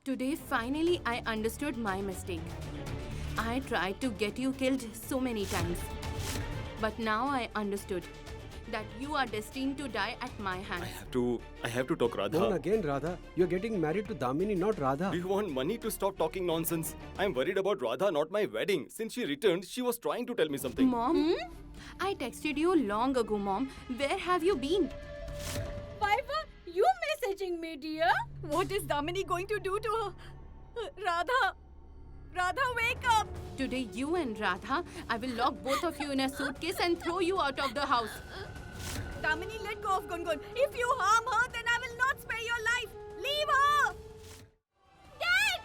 Today, finally, I understood my mistake. I tried to get you killed so many times. But now I understood that you are destined to die at my hands. I have to talk, Radha. Mohan, again, Radha. You're getting married to Damini, not Radha. Do you want money to stop talking nonsense? I'm worried about Radha, not my wedding. Since she returned, she was trying to tell me something. Mom, I texted you long ago, Mom. Where have you been? Viva, you messaging me, dear? What is Damini going to do to her? Radha! Radha, wake up! Today, you and Radha, I will lock both of you in a suitcase and throw you out of the house. Damini, let go of Gungun. If you harm her, then I will not spare your life. Leave her! Dad!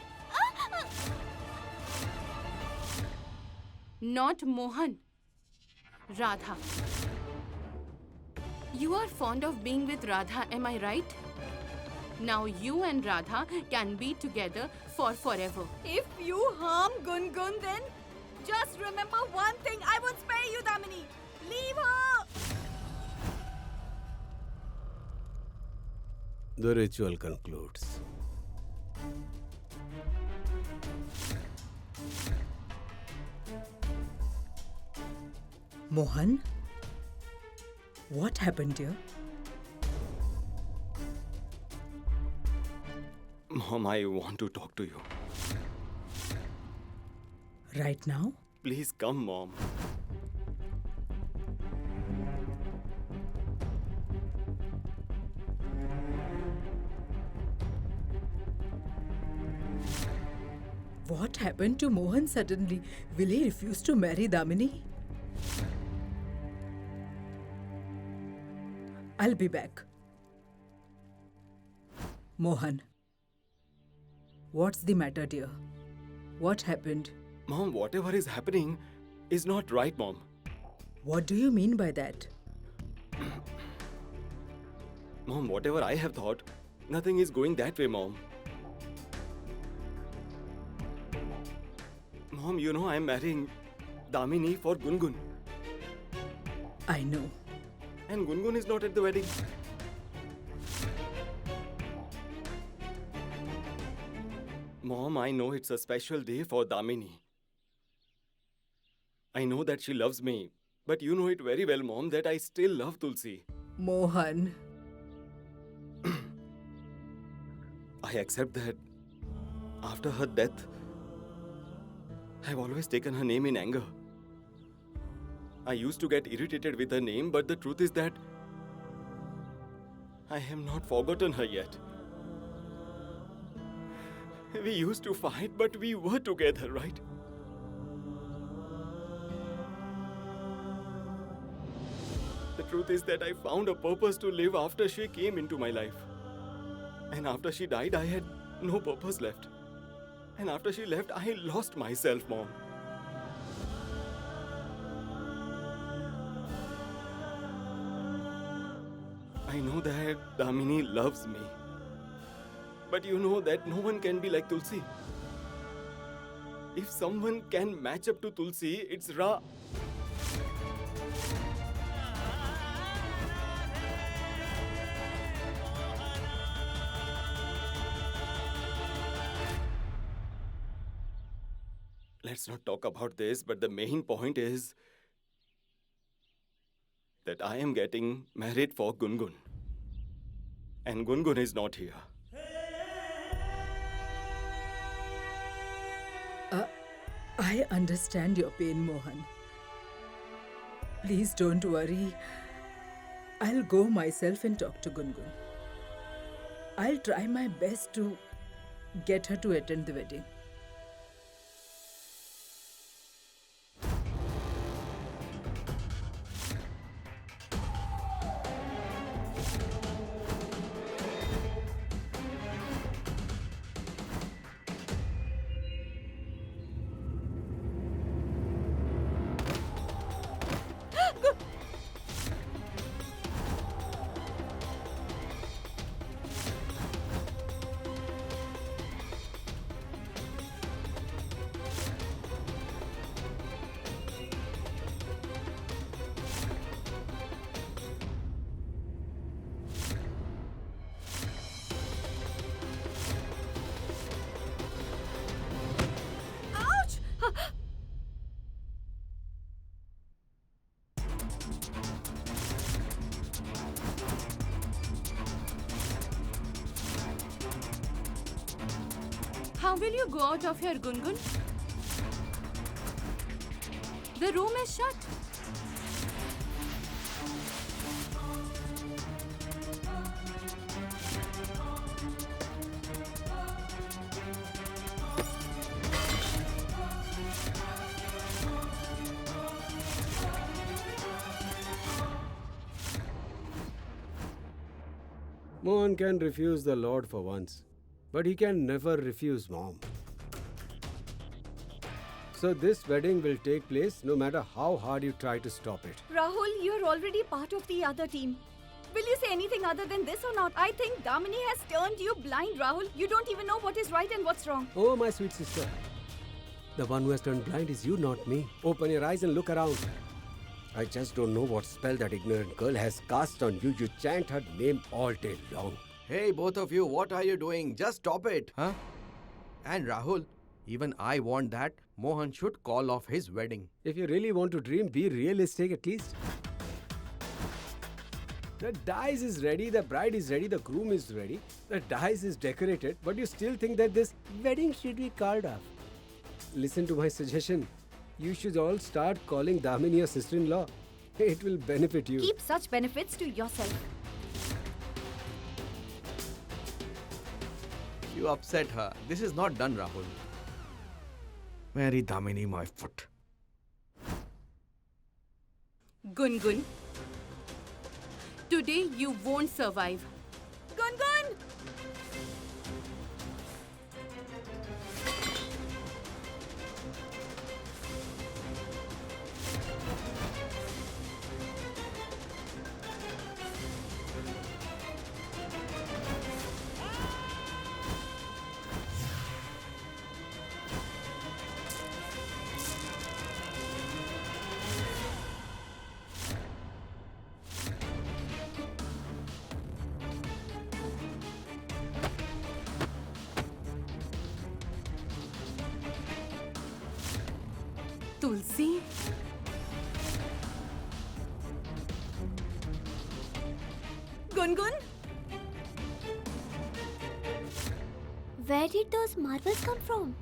Not Mohan. Radha. You are fond of being with Radha, am I right? Now you and Radha can be together for forever. If you harm Gungun, then just remember one thing. I won't spare you, Damini. Leave her! The ritual concludes. Mohan? What happened, dear? Mom, I want to talk to you. Right now? Please come, Mom. What happened to Mohan suddenly? Will he refuse to marry Damini? I'll be back. Mohan. What's the matter, dear? What happened? Mom, whatever is happening is not right, Mom. What do you mean by that? Mom, whatever I have thought, nothing is going that way, Mom. Mom, you know I'm marrying Damini for Gungun. I know. And Gungun is not at the wedding. Mom, I know it's a special day for Damini. I know that she loves me. But you know it very well, Mom, that I still love Tulsi. Mohan. I accept that after her death, I've always taken her name in anger. I used to get irritated with her name, but the truth is that I have not forgotten her yet. We used to fight, but we were together, right? The truth is that I found a purpose to live after she came into my life. And after she died, I had no purpose left. And after she left, I lost myself, Mom. I know that Damini loves me. But you know that no one can be like Tulsi. If someone can match up to Tulsi, it's Ra. Let's not talk about this, but the main point is that I am getting married for Gungun. And Gungun is not here. I understand your pain, Mohan. Please don't worry. I'll go myself and talk to Gungun. I'll try my best to get her to attend the wedding. How will you go out of here, Gungun? The room is shut. Mohan can refuse the Lord for once, but he can never refuse Mom. So this wedding will take place no matter how hard you try to stop it. Rahul, you're already part of the other team. Will you say anything other than this or not? I think Damini has turned you blind, Rahul. You don't even know what is right and what's wrong. Oh, my sweet sister. The one who has turned blind is you, not me. Open your eyes and look around. I just don't know what spell that ignorant girl has cast on you. You chant her name all day long. Hey, both of you, what are you doing? Just stop it. Huh? And Rahul, even I want that Mohan should call off his wedding. If you really want to dream, be realistic at least. The dais is ready, the bride is ready, the groom is ready. The dais is decorated, but you still think that this wedding should be called off. Listen to my suggestion. You should all start calling Damini your sister-in-law. It will benefit you. Keep such benefits to yourself. You upset her. This is not done, Rahul. Marry Damini my foot. Gungun, today you won't survive. Gungun! Tulsi? Gungun? Where did those marbles come from?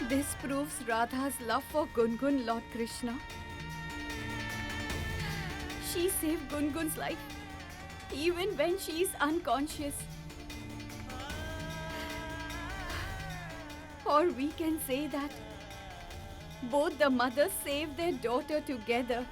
This proves Radha's love for Gungun, Lord Krishna. She saved Gungun's life, even when she is unconscious. Or we can say that both the mothers saved their daughter together.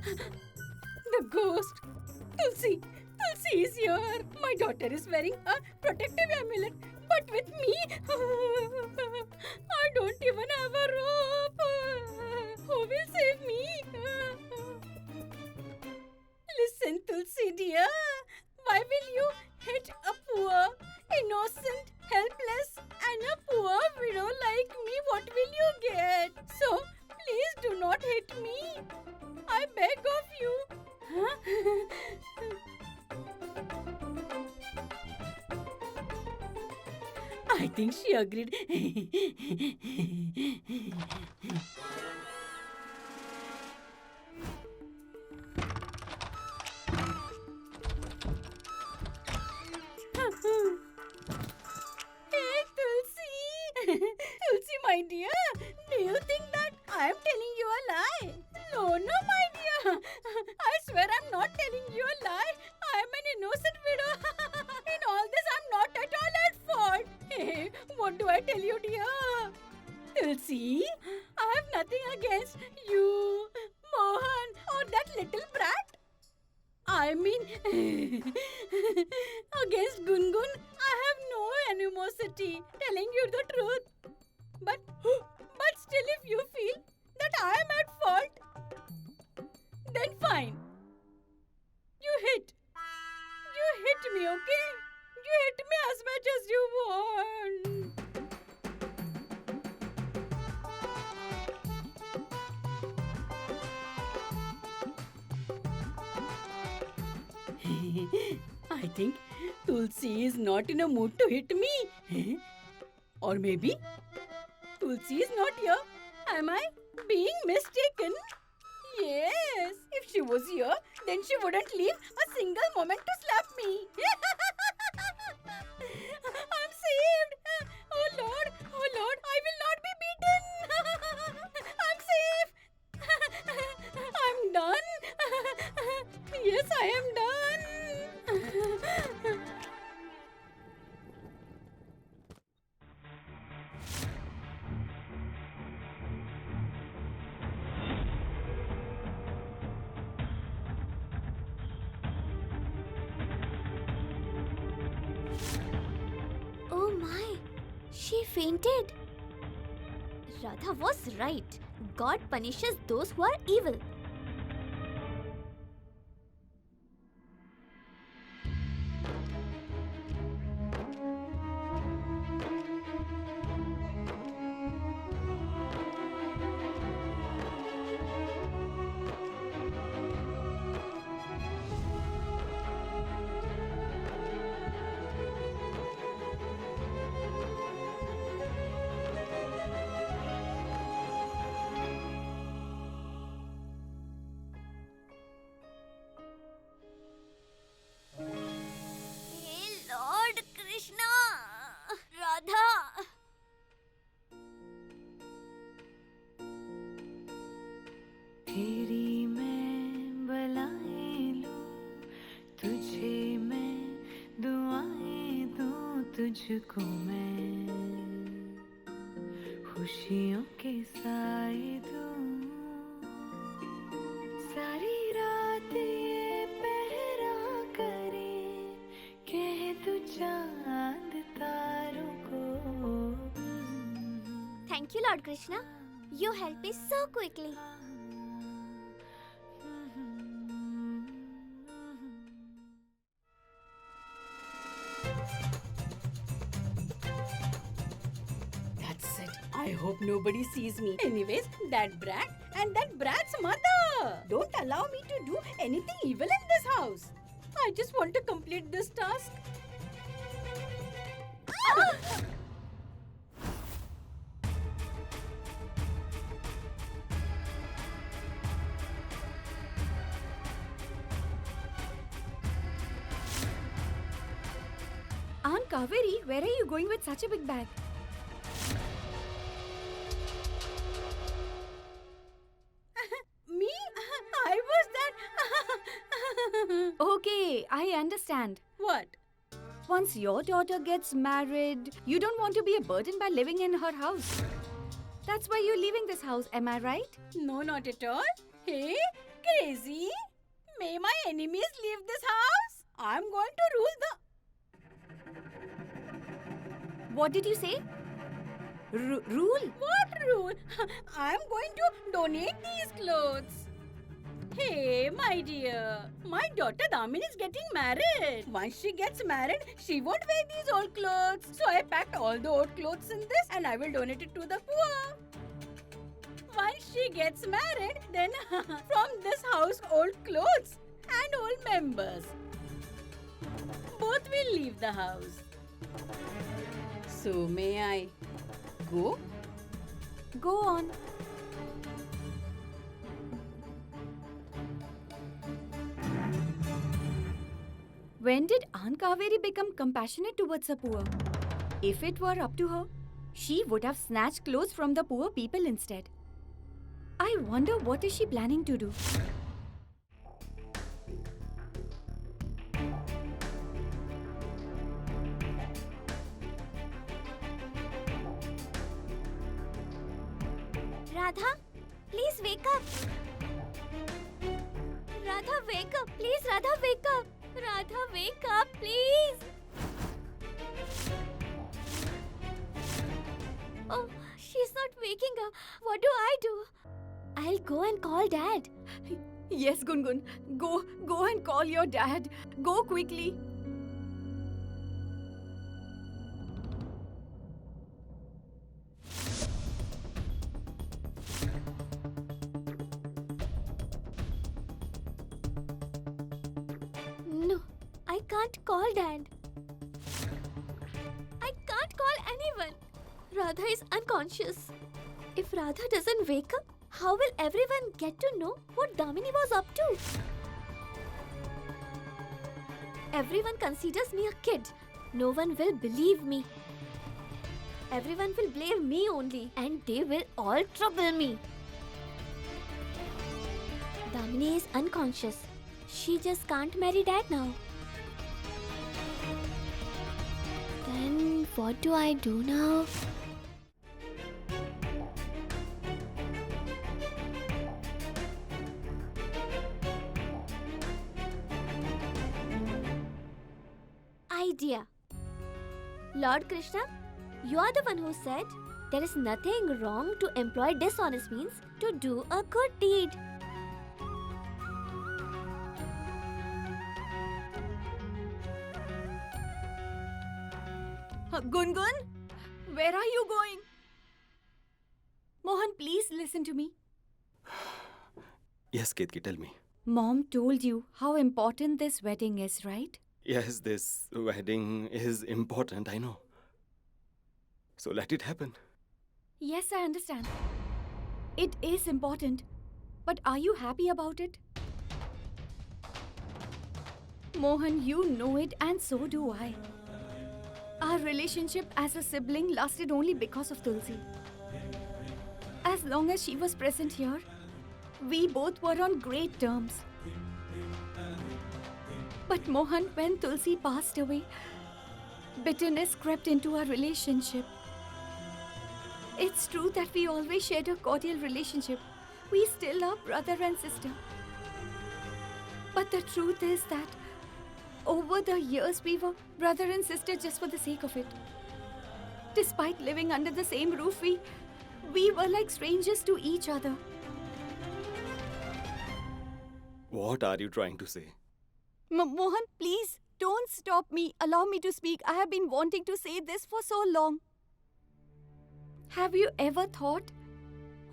The ghost. Tulsi. Tulsi is here. My daughter is wearing a protective amulet. But with me, I don't even have a rope. Who will save me? Listen, Tulsi dear. Why will you hit a poor, innocent, helpless, and a poor widow like me? What will you get? So, please do not hit me. I beg of you. Huh? I think she agreed. Hey, Tulsi. Tulsi, my dear, do you think that I am telling you a lie? No, my dear. I swear I'm not telling you a lie. I am an innocent widow. In all this, I'm not at all at fault. Hey, what do I tell you, dear? Tulsi, I have nothing against you, Mohan, or that little brat. I mean, against Gungun, I have no animosity, telling you the truth. But still, if you feel that I am at fault, then fine. You hit me, okay? You hit me as much as you want. I think Tulsi is not in a mood to hit me. Or maybe Tulsi is not here. Am I being mistaken? Yes. If she was here, then she wouldn't leave a single moment to slap me. I'm saved. Oh Lord, I will not be beaten. I'm safe. I'm done. Yes, I am done. Oh my, she fainted. Radha was right. God punishes those who are evil. तेरी मैं बलाएं लूं, तुझे मैं दुआएं दूं, तुझको मैं खुशियों के साए दूं। सारी रात ये पहरा करे, कह तू चांद तारों को। Thank you, Lord Krishna. You helped me so quickly. That's it. I hope nobody sees me. Anyways, that brat and that brat's mother. Don't allow me to do anything evil in this house. I just want to complete this task. Aunt Kaveri, where are you going with such a big bag? Me? I was that. Okay, I understand. What? Once your daughter gets married, you don't want to be a burden by living in her house. That's why you're leaving this house, am I right? No, not at all. Hey, crazy? May my enemies leave this house? I'm going to rule the... What did you say? Rule? What rule? I'm going to donate these clothes. Hey, my dear. My daughter Damini is getting married. Once she gets married, she won't wear these old clothes. So I packed all the old clothes in this and I will donate it to the poor. Once she gets married, then from this house, old clothes and old members both will leave the house. So may I go? Go on. When did Aunt Kaveri become compassionate towards the poor? If it were up to her, she would have snatched clothes from the poor people instead. I wonder what is she planning to do? Radha, please wake up. Radha, wake up. Please, Radha, wake up. Radha, wake up, please. Oh, she's not waking up. What do I do? I'll go and call Dad. Yes, Gungun. Go and call your dad. Go quickly. No, I can't call Dad. I can't call anyone. Radha is unconscious. If Radha doesn't wake up, how will everyone get to know what Damini was up to? Everyone considers me a kid. No one will believe me. Everyone will blame me only, and they will all trouble me. Damini is unconscious. She just can't marry Dad now. Then what do I do now? Idea. Lord Krishna, you are the one who said there is nothing wrong to employ dishonest means to do a good deed. Gungun, where are you going? Mohan, please listen to me. Yes, Ketki, tell me. Mom told you how important this wedding is, right? Yes, this wedding is important, I know. So let it happen. Yes, I understand. It is important. But are you happy about it? Mohan, you know it and so do I. Our relationship as a sibling lasted only because of Tulsi. As long as she was present here, we both were on great terms. But Mohan, when Tulsi passed away, bitterness crept into our relationship. It's true that we always shared a cordial relationship. We still are brother and sister. But the truth is that over the years we were brother and sister just for the sake of it. Despite living under the same roof, we were like strangers to each other. What are you trying to say? Mohan, please, don't stop me. Allow me to speak. I have been wanting to say this for so long. Have you ever thought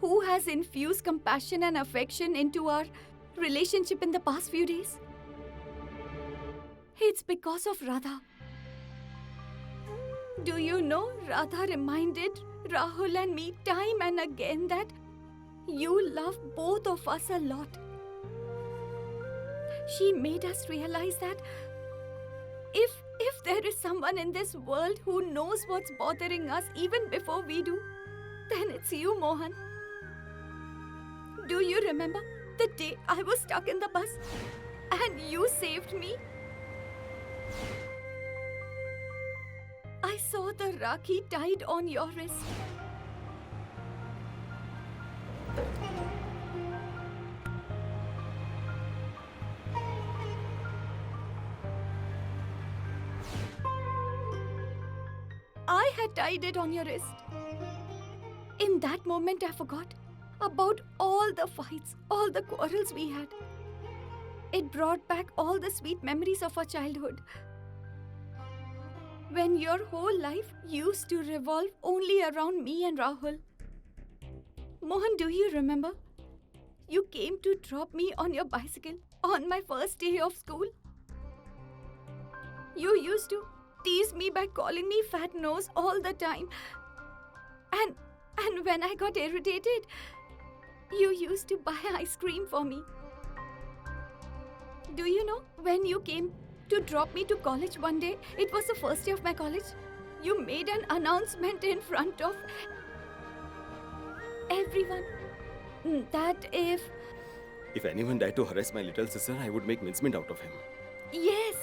who has infused compassion and affection into our relationship in the past few days? It's because of Radha. Do you know, Radha reminded Rahul and me time and again that you love both of us a lot. She made us realize that if there is someone in this world who knows what's bothering us even before we do, then it's you, Mohan. Do you remember the day I was stuck in the bus and you saved me? I saw the Rakhi tied on your wrist. I had tied it on your wrist. In that moment, I forgot about all the fights, all the quarrels we had. It brought back all the sweet memories of our childhood. When your whole life used to revolve only around me and Rahul. Mohan, do you remember? You came to drop me on your bicycle on my first day of school. You used to tease me by calling me fat nose all the time. And when I got irritated, you used to buy ice cream for me. Do you know, when you came to drop me to college one day, it was the first day of my college, you made an announcement in front of everyone that If anyone dared to harass my little sister, I would make mincemeat out of him. Yes.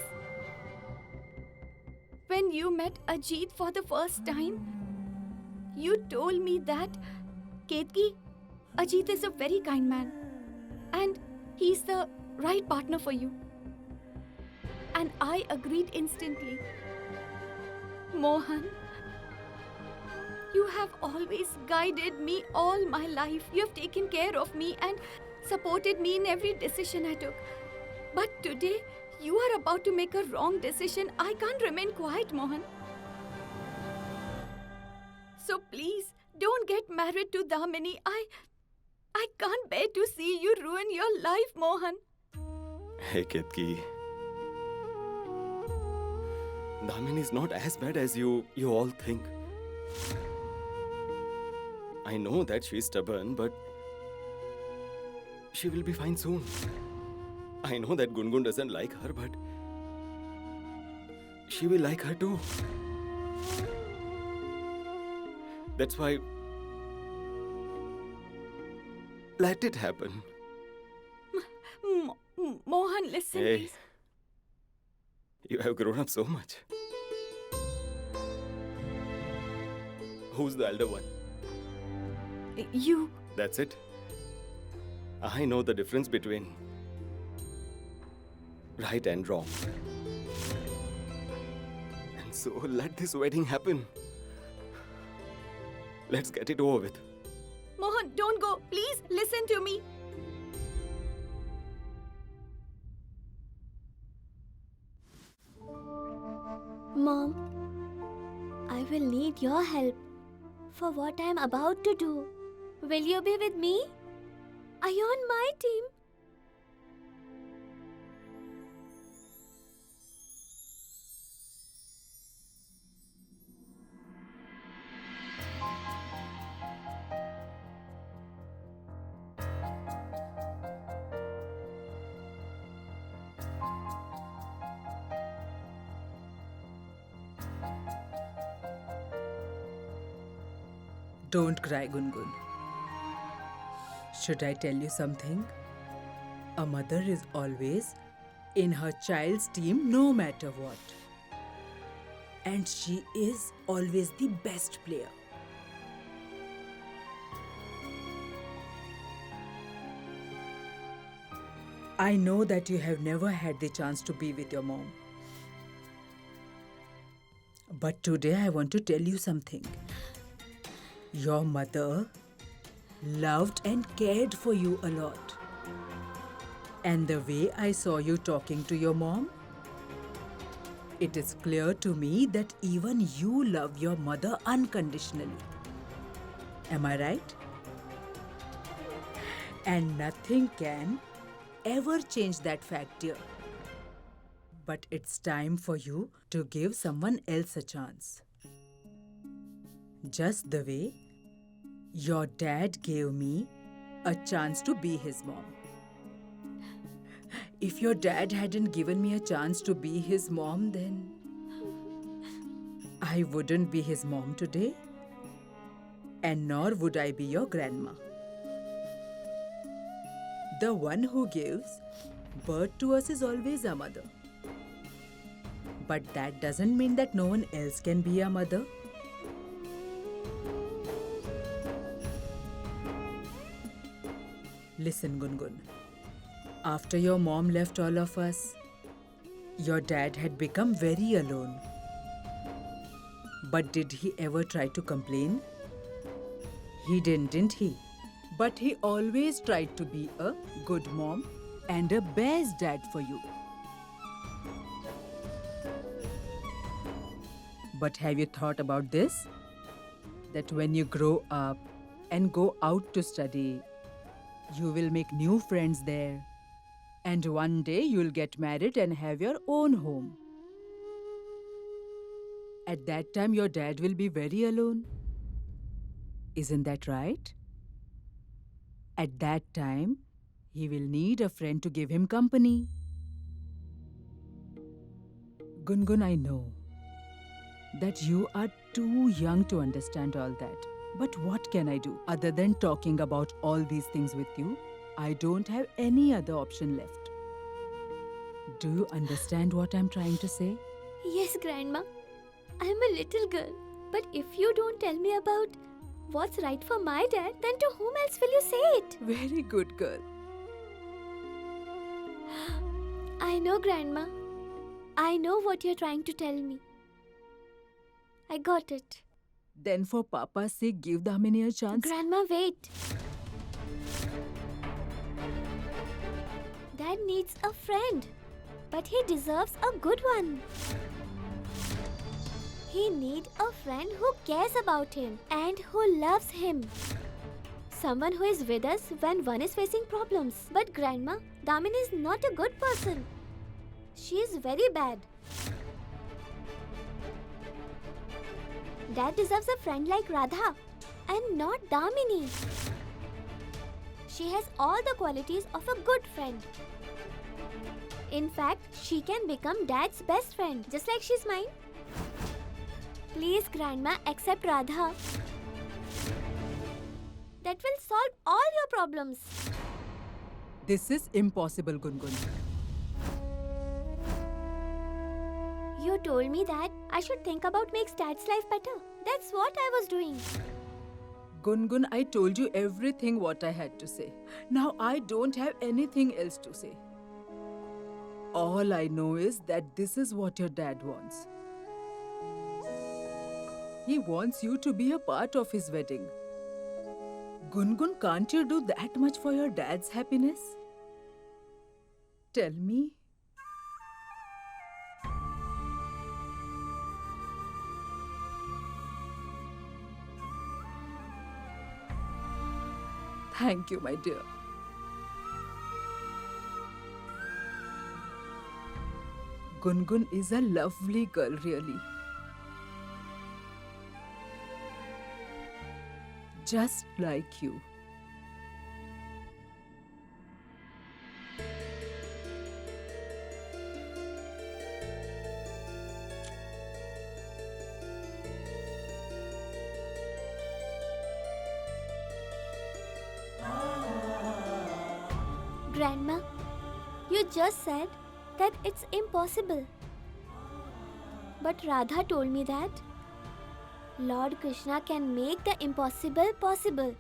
When you met Ajit for the first time, you told me that, Ketki, Ajit is a very kind man and he's the right partner for you. And I agreed instantly. Mohan, you have always guided me all my life. You have taken care of me and supported me in every decision I took. But today, you are about to make a wrong decision. I can't remain quiet, Mohan. So please, don't get married to Damini. I can't bear to see you ruin your life, Mohan. Hey, Ketki. Damini is not as bad as you all think. I know that she's stubborn, but she will be fine soon. I know that Gungun doesn't like her, but she will like her too. That's why let it happen. Mohan, listen, Hey, please. you have grown up so much. Who's the elder one? You. That's it. I know the difference between right and wrong. And so let this wedding happen. Let's get it over with. Mohan, don't go. Please, listen to me. Mom, I will need your help for what I'm about to do. Will you be with me? Are you on my team? Don't cry, Gungun. Should I tell you something? A mother is always in her child's team no matter what. And she is always the best player. I know that you have never had the chance to be with your mom. But today I want to tell you something. Your mother loved and cared for you a lot. And the way I saw you talking to your mom, it is clear to me that even you love your mother unconditionally. Am I right? And nothing can ever change that fact, dear. But it's time for you to give someone else a chance. Just the way your dad gave me a chance to be his mom. If your dad hadn't given me a chance to be his mom, then I wouldn't be his mom today, and nor would I be your grandma. The one who gives birth to us is always our mother. But that doesn't mean that no one else can be a mother. Listen, Gungun. After your mom left all of us, your dad had become very alone. But did he ever try to complain? He didn't he? But he always tried to be a good mom and a best dad for you. But have you thought about this? That when you grow up and go out to study, you will make new friends there. And one day you'll get married and have your own home. At that time, your dad will be very alone. Isn't that right? At that time, he will need a friend to give him company. Gungun, I know that you are too young to understand all that. But what can I do? Other than talking about all these things with you, I don't have any other option left. Do you understand what I'm trying to say? Yes, Grandma. I'm a little girl. But if you don't tell me about what's right for my dad, then to whom else will you say it? Very good girl. I know, Grandma. I know what you're trying to tell me. I got it. Then for Papa's sake, give Damini a chance. Grandma, wait. Dad needs a friend. But he deserves a good one. He needs a friend who cares about him and who loves him. Someone who is with us when one is facing problems. But Grandma, Damini is not a good person. She is very bad. Dad deserves a friend like Radha and not Damini. She has all the qualities of a good friend. In fact, she can become Dad's best friend, just like she's mine. Please, Grandma, accept Radha. That will solve all your problems. This is impossible, Gungun. You told me that I should think about makes Dad's life better. That's what I was doing. Gungun, I told you everything what I had to say. Now I don't have anything else to say. All I know is that this is what your dad wants. He wants you to be a part of his wedding. Gungun, can't you do that much for your dad's happiness? Tell me. Thank you, my dear. Gungun is a lovely girl, really. Just like you. Grandma, you just said that it's impossible. But Radha told me that Lord Krishna can make the impossible possible.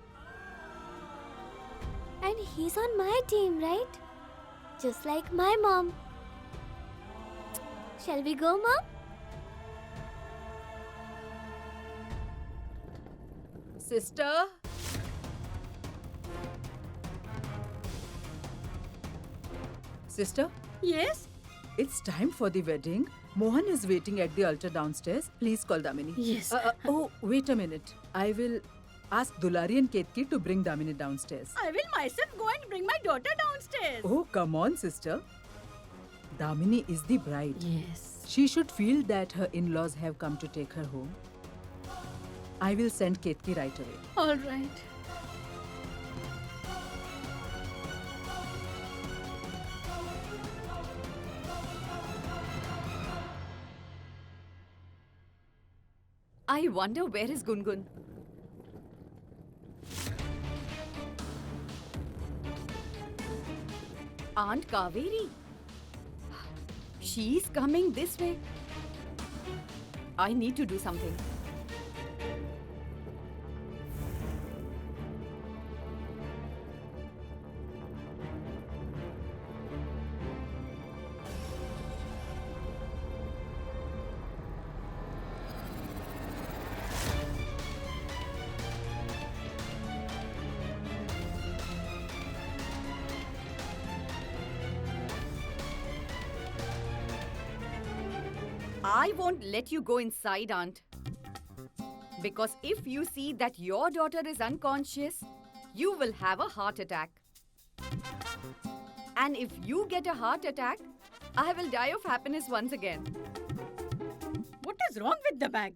And he's on my team, right? Just like my mom. Shall we go, Mom? Sister? Sister? Yes? It's time for the wedding. Mohan is waiting at the altar downstairs. Please call Damini. Yes. Oh, wait a minute. I will ask Dulari and Ketki to bring Damini downstairs. I will myself go and bring my daughter downstairs. Oh, come on, sister. Damini is the bride. Yes. She should feel that her in-laws have come to take her home. I will send Ketki right away. All right. I wonder where is Gungun? Aunt Kaveri. She's coming this way. I need to do something. I won't let you go inside, Aunt. Because if you see that your daughter is unconscious, you will have a heart attack. And if you get a heart attack, I will die of happiness once again. What is wrong with the bag?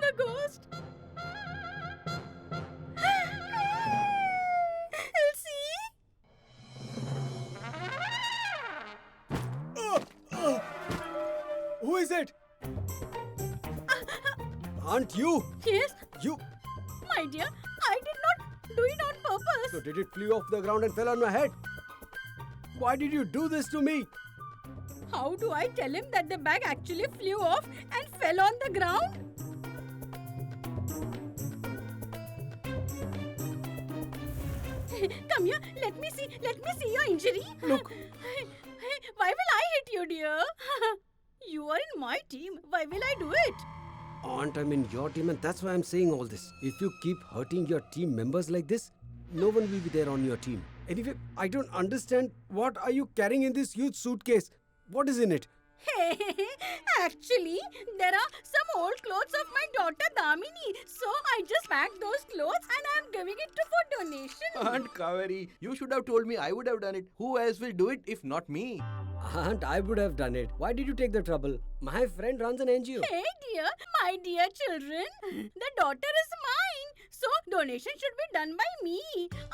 The ghost. Elsie? Who is it? Aren't you? Yes, You. my dear. I did not do it on purpose. So did it flew off the ground and fell on my head? Why did you do this to me? How do I tell him that the bag actually flew off and fell on the ground? Come here, let me see your injury. Look. Why will I hit you, dear? You are in my team. Why will I do it? Aunt, I'm in your team and that's why I'm saying all this. If you keep hurting your team members like this, no one will be there on your team. Anyway, I don't understand. What are you carrying in this huge suitcase? What is in it? Hey, actually, there are some old clothes of my daughter Damini. So I just packed those clothes and I'm giving it to for donation. Aunt Kaveri, you should have told me. I would have done it. Who else will do it if not me? Aunt, I would have done it. Why did you take the trouble? My friend runs an NGO. Hey dear, my dear children, the daughter is mine. So donation should be done by me.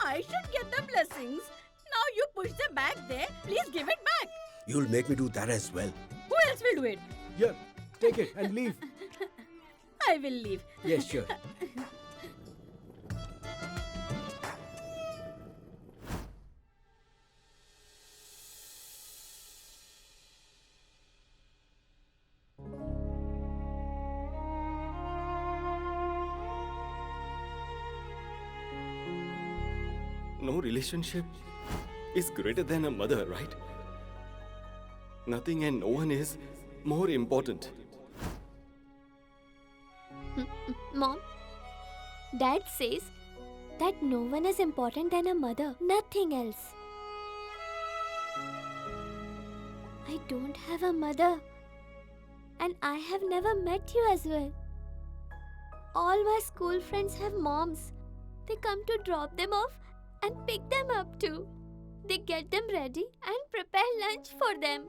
I should get the blessings. Now you push the bag there. Please give it back. You'll make me do that as well. Who else will do it? Here, take it and leave. I will leave. Yes, sure. No relationship is greater than a mother, right? Nothing and no one is more important. Mom, Dad says that no one is important than a mother, nothing else. I don't have a mother, and I have never met you as well. All my school friends have moms. They come to drop them off and pick them up too. They get them ready and prepare lunch for them.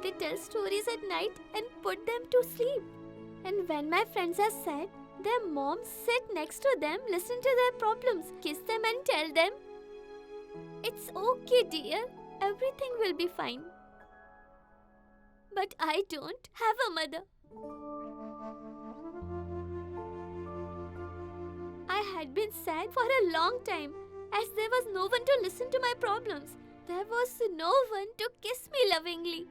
They tell stories at night and put them to sleep. And when my friends are sad, their moms sit next to them, listen to their problems, kiss them and tell them, "It's okay, dear. Everything will be fine." But I don't have a mother. I had been sad for a long time, as there was no one to listen to my problems. There was no one to kiss me lovingly.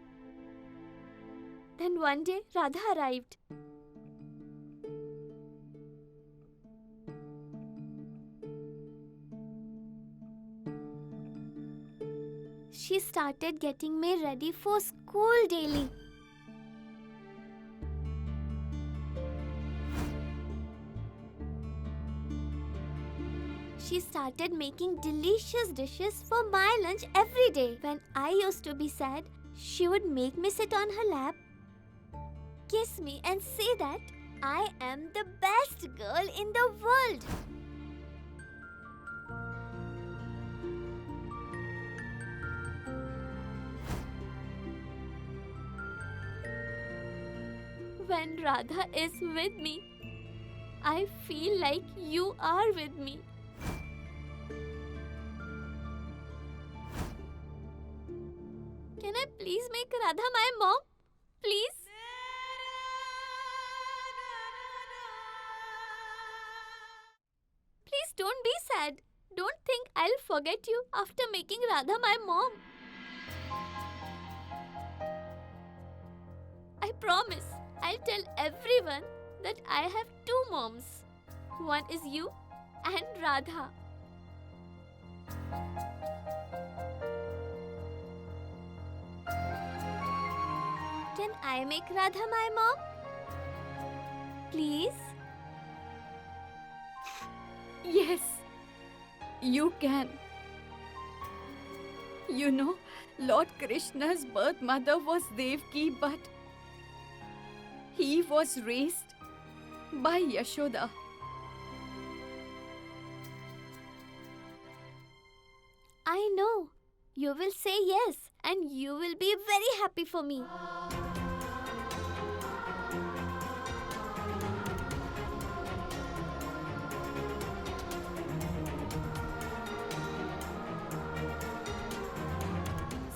Then one day, Radha arrived. She started getting me ready for school daily. She started making delicious dishes for my lunch every day. When I used to be sad, she would make me sit on her lap, kiss me and say that I am the best girl in the world. When Radha is with me, I feel like you are with me. Can I please make Radha my mom? Please? Please don't be sad. Don't think I'll forget you after making Radha my mom. I promise I'll tell everyone that I have two moms. One is you and Radha. Can I make Radha my mom? please? Yes, you can. You know, Lord Krishna's birth mother was Devaki, but he was raised by Yashoda. I know. You will say yes, and you will be very happy for me.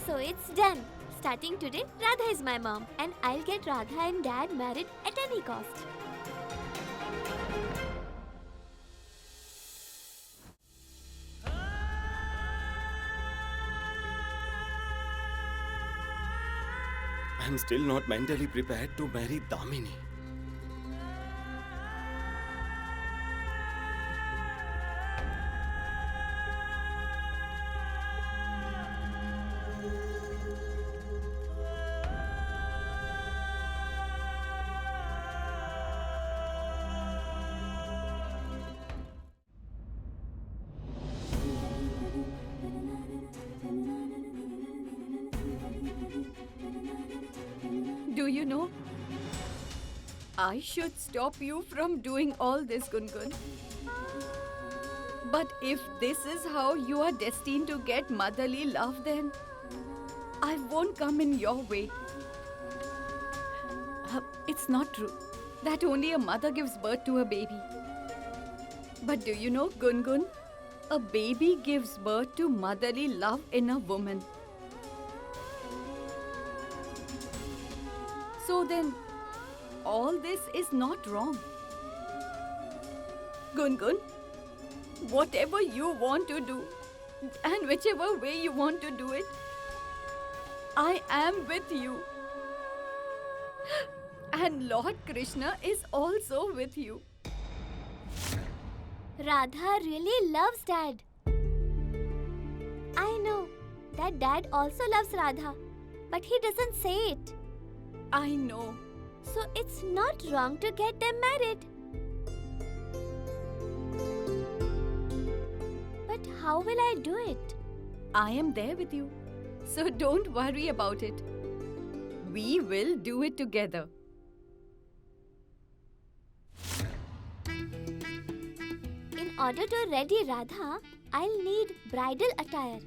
So it's done. Starting today, Radha is my mom, and I'll get Radha and Dad married at any cost. I'm still not mentally prepared to marry Damini. Do you know? I should stop you from doing all this, Gungun. But if this is how you are destined to get motherly love, then I won't come in your way. It's not true that only a mother gives birth to a baby. But do you know, Gungun? A baby gives birth to motherly love in a woman. So then, all this is not wrong. Gungun, whatever you want to do, and whichever way you want to do it, I am with you. And Lord Krishna is also with you. Radha really loves Dad. I know that Dad also loves Radha, but he doesn't say it. I know. So it's not wrong to get them married. But how will I do it? I am there with you. So don't worry about it. We will do it together. In order to ready Radha, I'll need bridal attire.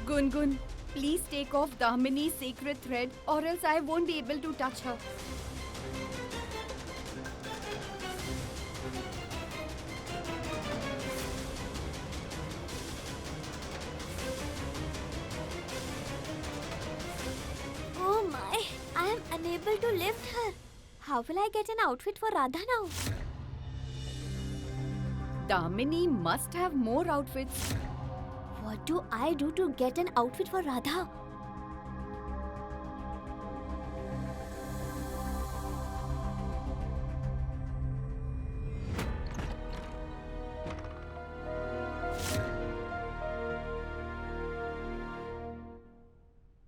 Gungun, please take off Damini's sacred thread, or else I won't be able to touch her. Oh my, I am unable to lift her. How will I get an outfit for Radha now? Damini must have more outfits. What do I do to get an outfit for Radha?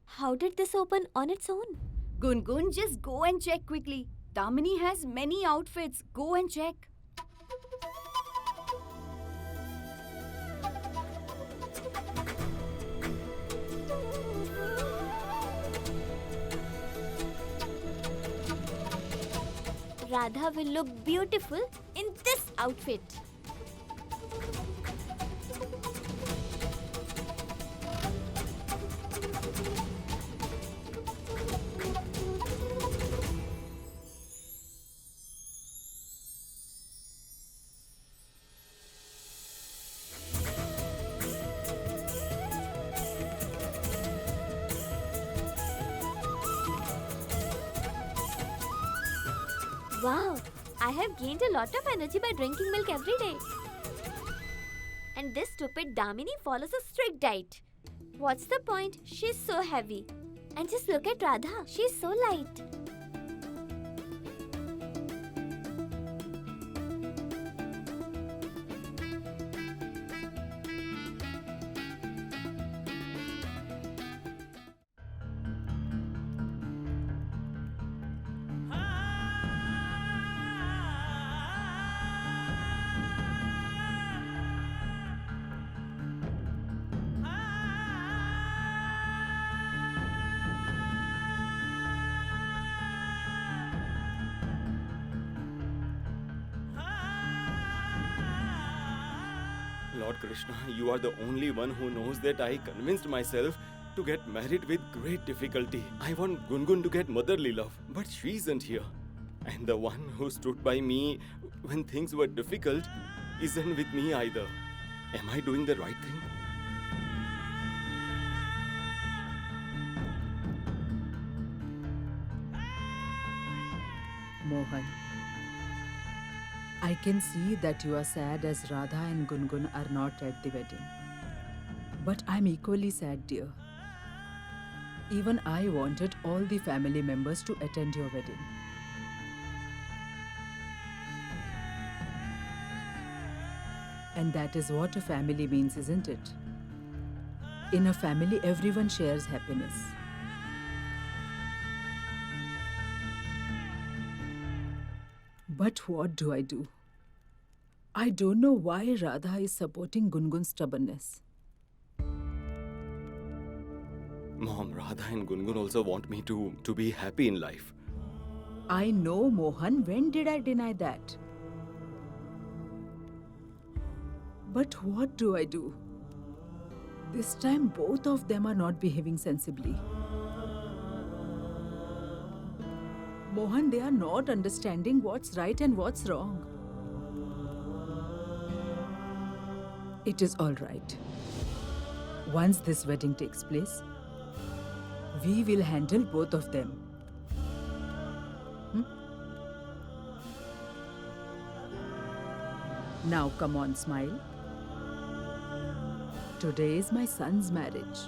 How did this open on its own? Gungun, just go and check quickly. Damini has many outfits. Go and check. Radha will look beautiful in outfit. Wow, I have gained a lot of energy by drinking milk every day. And this stupid Damini follows a strict diet. What's the point? She's so heavy. And just look at Radha, she's so light. Lord Krishna, you are the only one who knows that I convinced myself to get married with great difficulty. I want Gungun to get motherly love, but she isn't here. And the one who stood by me when things were difficult isn't with me either. Am I doing the right thing? Mohan, I can see that you are sad as Radha and Gungun are not at the wedding. But I'm equally sad, dear. Even I wanted all the family members to attend your wedding. And that is what a family means, isn't it? In a family, everyone shares happiness. But what do I do? I don't know why Radha is supporting Gungun's stubbornness. Mom, Radha and Gungun also want me to be happy in life. I know, Mohan. When did I deny that? But what do I do? This time, both of them are not behaving sensibly. Mohan, they are not understanding what's right and what's wrong. It is all right. Once this wedding takes place, we will handle both of them. Now come on, smile. Today is my son's marriage.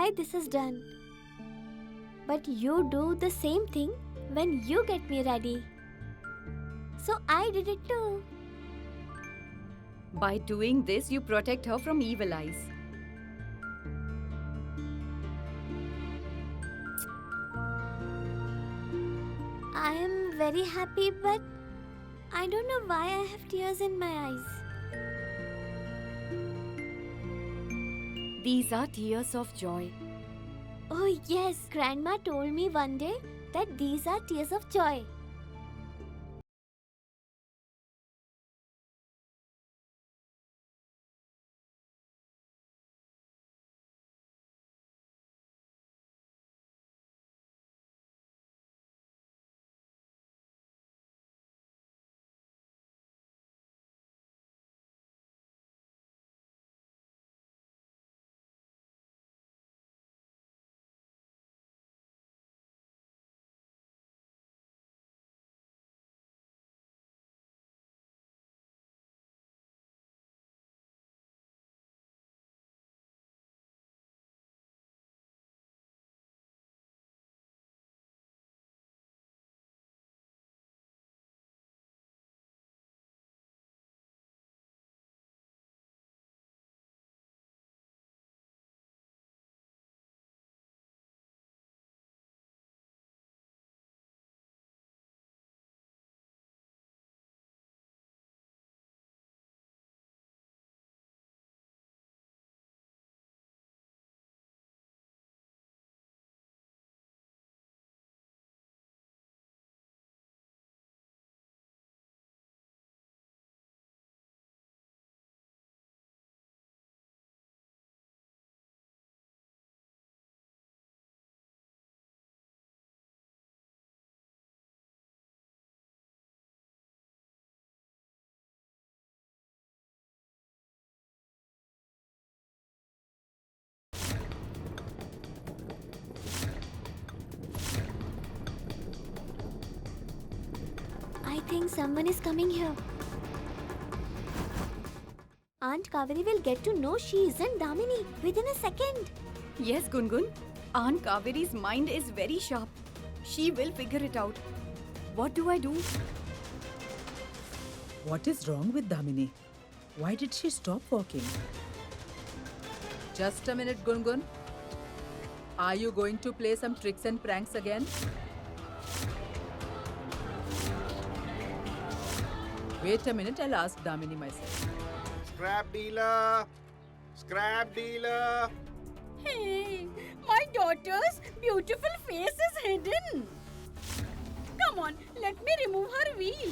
why this is done. But you do the same thing when you get me ready. So I did it too. By doing this, you protect her from evil eyes. I am very happy, but I don't know why I have tears in my eyes. These are tears of joy. Oh yes, Grandma told me one day that these are tears of joy. I think someone is coming here. Aunt Kaveri will get to know she isn't Damini within a second. Yes, Gungun. Aunt Kaveri's mind is very sharp. She will figure it out. What do I do? What is wrong with Damini? Why did she stop walking? Just a minute, Gungun. Are you going to play some tricks and pranks again? Wait a minute, I'll ask Damini myself. Scrap dealer! Scrap dealer! Hey, my daughter's beautiful face is hidden. Come on, let me remove her wheel.